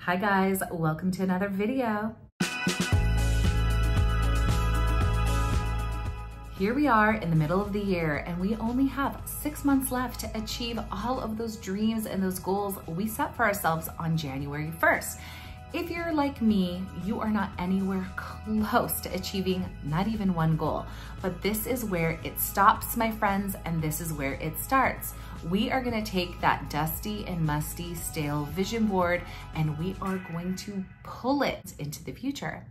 Hi guys, welcome to another video. Here we are in the middle of the year and we only have 6 months left to achieve all of those dreams and those goals we set for ourselves on January 1st. If you're like me, you are not anywhere close to achieving not even one goal, but this is where it stops, my friends, and this is where it starts. We are gonna take that dusty and musty, stale vision board and we are going to pull it into the future.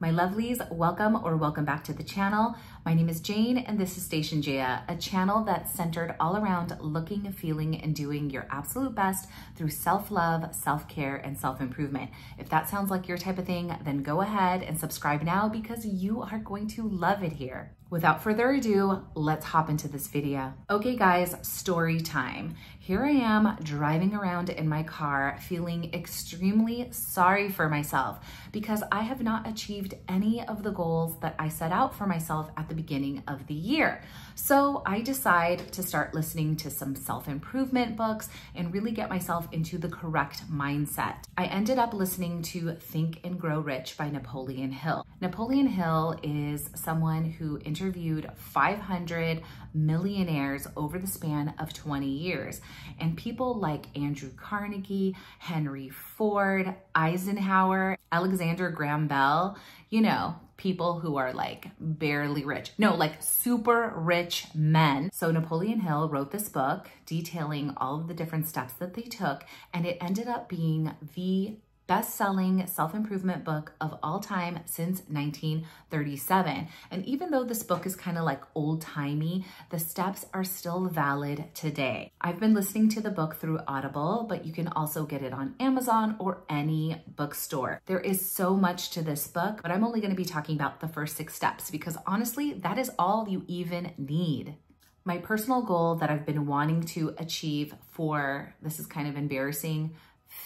My lovelies, welcome back to the channel. My name is Jane and this is Station Jaya, a channel that's centered all around looking, feeling, and doing your absolute best through self-love, self-care, and self-improvement. If that sounds like your type of thing, then go ahead and subscribe now because you are going to love it here. Without further ado, let's hop into this video. Okay guys, story time. Here I am driving around in my car feeling extremely sorry for myself because I have not achieved any of the goals that I set out for myself at the beginning of the year. So I decide to start listening to some self-improvement books and really get myself into the correct mindset. I ended up listening to Think and Grow Rich by Napoleon Hill. Napoleon Hill is someone who interviewed 500 millionaires over the span of 20 years. And people like Andrew Carnegie, Henry Ford, Eisenhower, Alexander Graham Bell, you know, people who are like barely rich. No, like super rich men. So Napoleon Hill wrote this book detailing all of the different steps that they took, and it ended up being the best-selling self-improvement book of all time since 1937. And even though this book is kind of like old-timey, the steps are still valid today. I've been listening to the book through Audible, but you can also get it on Amazon or any bookstore. There is so much to this book, but I'm only going to be talking about the first 6 steps because honestly, that is all you even need. My personal goal that I've been wanting to achieve for, this is kind of embarrassing,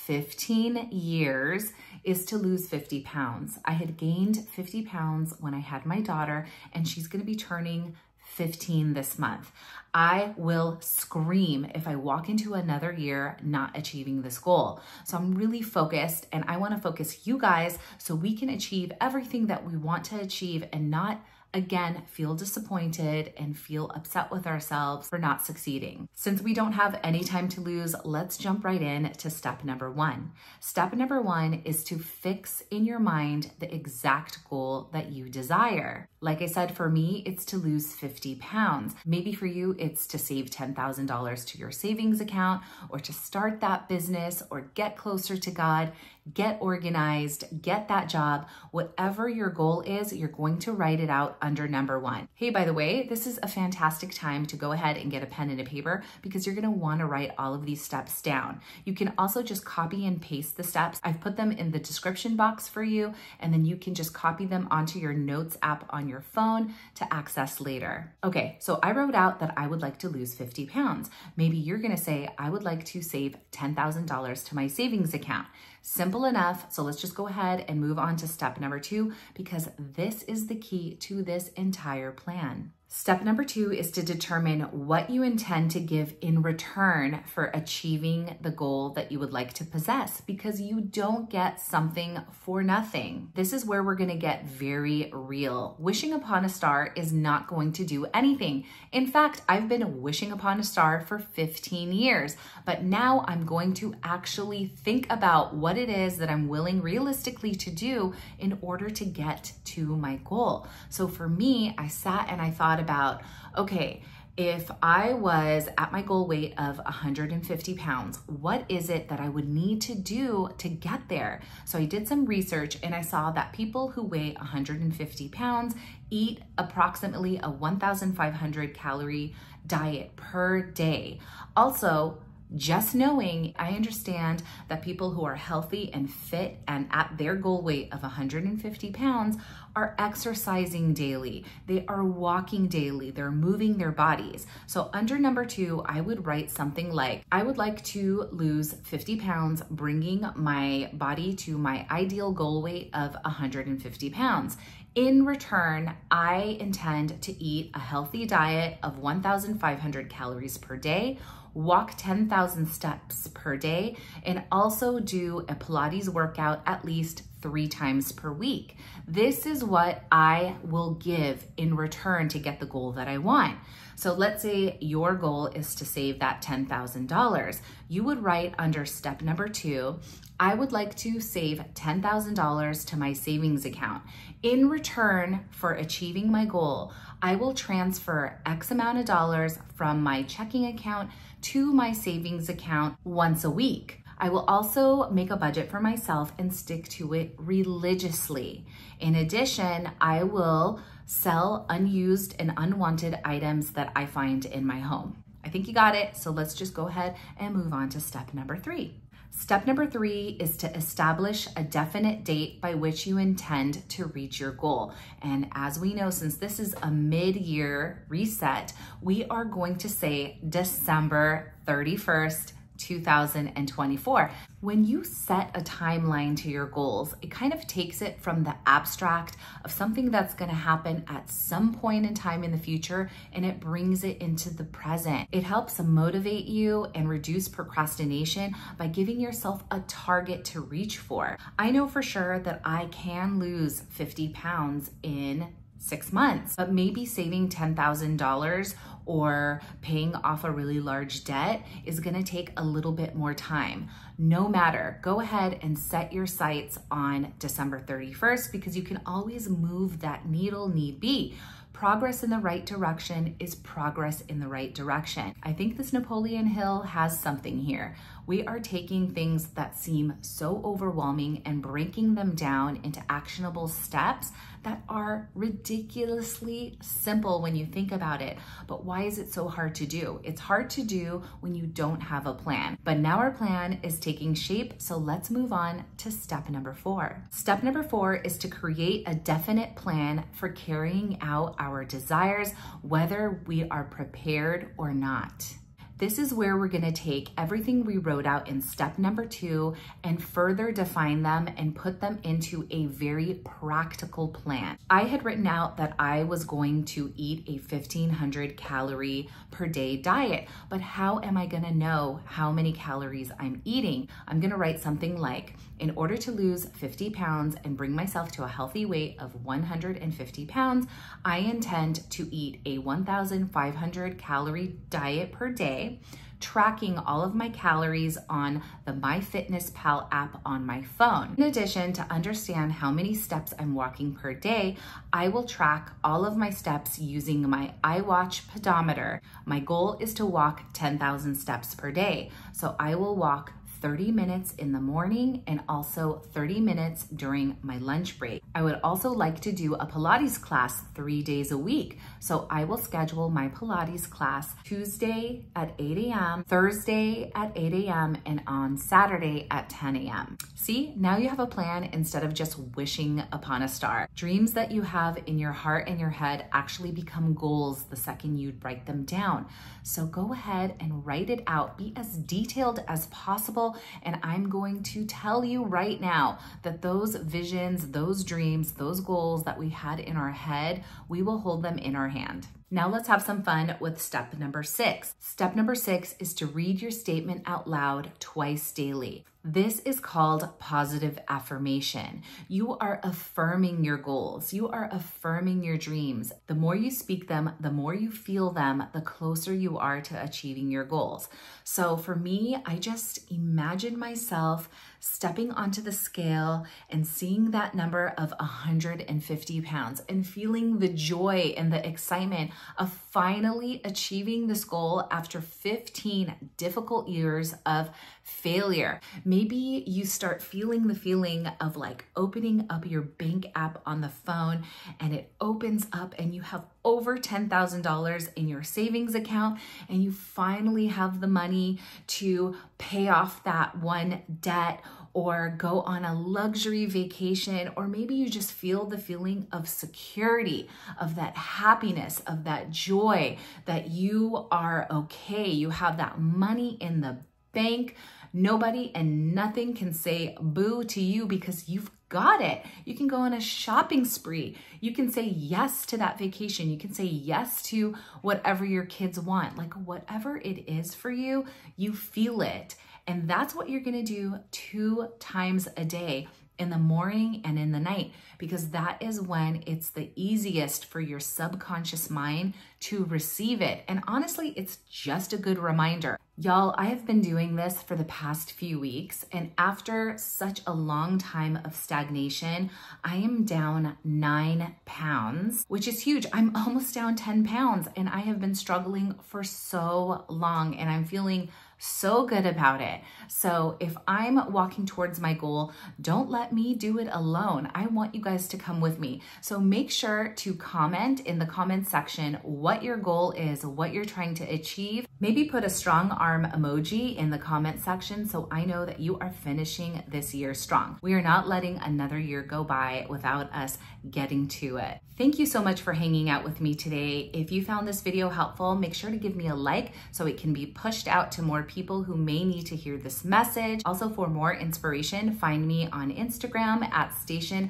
15 years is to lose 50 pounds. I had gained 50 pounds when I had my daughter and she's going to be turning 15 this month. I will scream if I walk into another year not achieving this goal. So I'm really focused and I want to focus you guys so we can achieve everything that we want to achieve and not again, feel disappointed and feel upset with ourselves for not succeeding. Since we don't have any time to lose, let's jump right in to step number 1. Step number 1 is to fix in your mind the exact goal that you desire. Like I said, for me, it's to lose 50 pounds. Maybe for you, it's to save $10,000 to your savings account or to start that business or get closer to God, get organized, get that job. Whatever your goal is, you're going to write it out under number 1. Hey, by the way, this is a fantastic time to go ahead and get a pen and a paper because you're going to want to write all of these steps down. You can also just copy and paste the steps. I've put them in the description box for you, and then you can just copy them onto your notes app on your phone to access later. Okay, so I wrote out that I would like to lose 50 pounds. Maybe you're going to say, I would like to save $10,000 to my savings account. Simple enough. So let's just go ahead and move on to step number 2 because this is the key to this entire plan. Step number 2 is to determine what you intend to give in return for achieving the goal that you would like to possess because you don't get something for nothing. This is where we're going to get very real. Wishing upon a star is not going to do anything. In fact, I've been wishing upon a star for 15 years, but now I'm going to actually think about what it is that I'm willing realistically to do in order to get to my goal. So for me, I sat and I thought about, okay, if I was at my goal weight of 150 pounds, what is it that I would need to do to get there? So I did some research and I saw that people who weigh 150 pounds eat approximately a 1,500 calorie diet per day. Also, just knowing, I understand that people who are healthy and fit and at their goal weight of 150 pounds are exercising daily. They are walking daily. They're moving their bodies. So under number 2, I would write something like, I would like to lose 50 pounds, bringing my body to my ideal goal weight of 150 pounds. In return, I intend to eat a healthy diet of 1,500 calories per day, walk 10,000 steps per day, and also do a Pilates workout at least 3 times per week. This is what I will give in return to get the goal that I want. So let's say your goal is to save that $10,000. You would write under step number 2, I would like to save $10,000 to my savings account. In return for achieving my goal, I will transfer X amount of dollars from my checking account to my savings account once a week. I will also make a budget for myself and stick to it religiously. In addition, I will sell unused and unwanted items that I find in my home. I think you got it, so let's just go ahead and move on to step number 3. Step number 3 is to establish a definite date by which you intend to reach your goal. And as we know, since this is a mid-year reset, we are going to say December 31st, 2024. When you set a timeline to your goals, it kind of takes it from the abstract of something that's going to happen at some point in time in the future, and it brings it into the present. It helps motivate you and reduce procrastination by giving yourself a target to reach for. I know for sure that I can lose 50 pounds in 6 months, but maybe saving $10,000 or paying off a really large debt is gonna take a little bit more time. No matter, go ahead and set your sights on December 31st because you can always move that needle need be. Progress in the right direction is progress in the right direction. I think this Napoleon Hill has something here. We are taking things that seem so overwhelming and breaking them down into actionable steps that are ridiculously simple when you think about it. But why is it so hard to do? It's hard to do when you don't have a plan. But now our plan is taking shape, so let's move on to step number 4. Step number 4 is to create a definite plan for carrying out our desires, whether we are prepared or not. This is where we're gonna take everything we wrote out in step number 2 and further define them and put them into a very practical plan. I had written out that I was going to eat a 1,500 calorie per day diet, but how am I gonna know how many calories I'm eating? I'm gonna write something like, in order to lose 50 pounds and bring myself to a healthy weight of 150 pounds, I intend to eat a 1,500 calorie diet per day, tracking all of my calories on the MyFitnessPal app on my phone. In addition, to understand how many steps I'm walking per day, I will track all of my steps using my iWatch pedometer. My goal is to walk 10,000 steps per day, so I will walk 30 minutes in the morning and also 30 minutes during my lunch break. I would also like to do a Pilates class 3 days a week. So I will schedule my Pilates class Tuesday at 8 a.m., Thursday at 8 a.m., and on Saturday at 10 a.m. See, now you have a plan instead of just wishing upon a star. Dreams that you have in your heart and your head actually become goals the second you write them down. So go ahead and write it out. Be as detailed as possible. And I'm going to tell you right now that those visions, those dreams, those goals that we had in our head, we will hold them in our hand. Now let's have some fun with step number 6. Step number 6 is to read your statement out loud twice daily. This is called positive affirmation. You are affirming your goals. You are affirming your dreams. The more you speak them, the more you feel them, the closer you are to achieving your goals. So for me, I just imagine myself stepping onto the scale and seeing that number of 150 pounds and feeling the joy and the excitement of finally achieving this goal after 15 difficult years of failure. Maybe you start feeling the feeling of like opening up your bank app on the phone and it opens up and you have over $10,000 in your savings account and you finally have the money to pay off that one debt or go on a luxury vacation, or maybe you just feel the feeling of security, of that happiness, of that joy, that you are okay. You have that money in the bank. Nobody and nothing can say boo to you because you've got it. You can go on a shopping spree. You can say yes to that vacation. You can say yes to whatever your kids want. Like whatever it is for you, you feel it. And that's what you're gonna do 2 times a day, in the morning and in the night, because that is when it's the easiest for your subconscious mind to receive it. And honestly, it's just a good reminder. Y'all, I have been doing this for the past few weeks, and after such a long time of stagnation, I am down 9 pounds, which is huge. I'm almost down 10 pounds, and I have been struggling for so long, and I'm feeling so good about it. So if I'm walking towards my goal, don't let me do it alone. I want you guys to come with me. So make sure to comment in the comment section what your goal is, what you're trying to achieve. Maybe put a strong arm emoji in the comment section so I know that you are finishing this year strong. We are not letting another year go by without us getting to it. Thank you so much for hanging out with me today. If you found this video helpful, make sure to give me a like so it can be pushed out to more people who may need to hear this message. Also, for more inspiration, find me on Instagram at station_Jaya.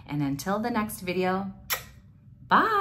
And until the next video, bye.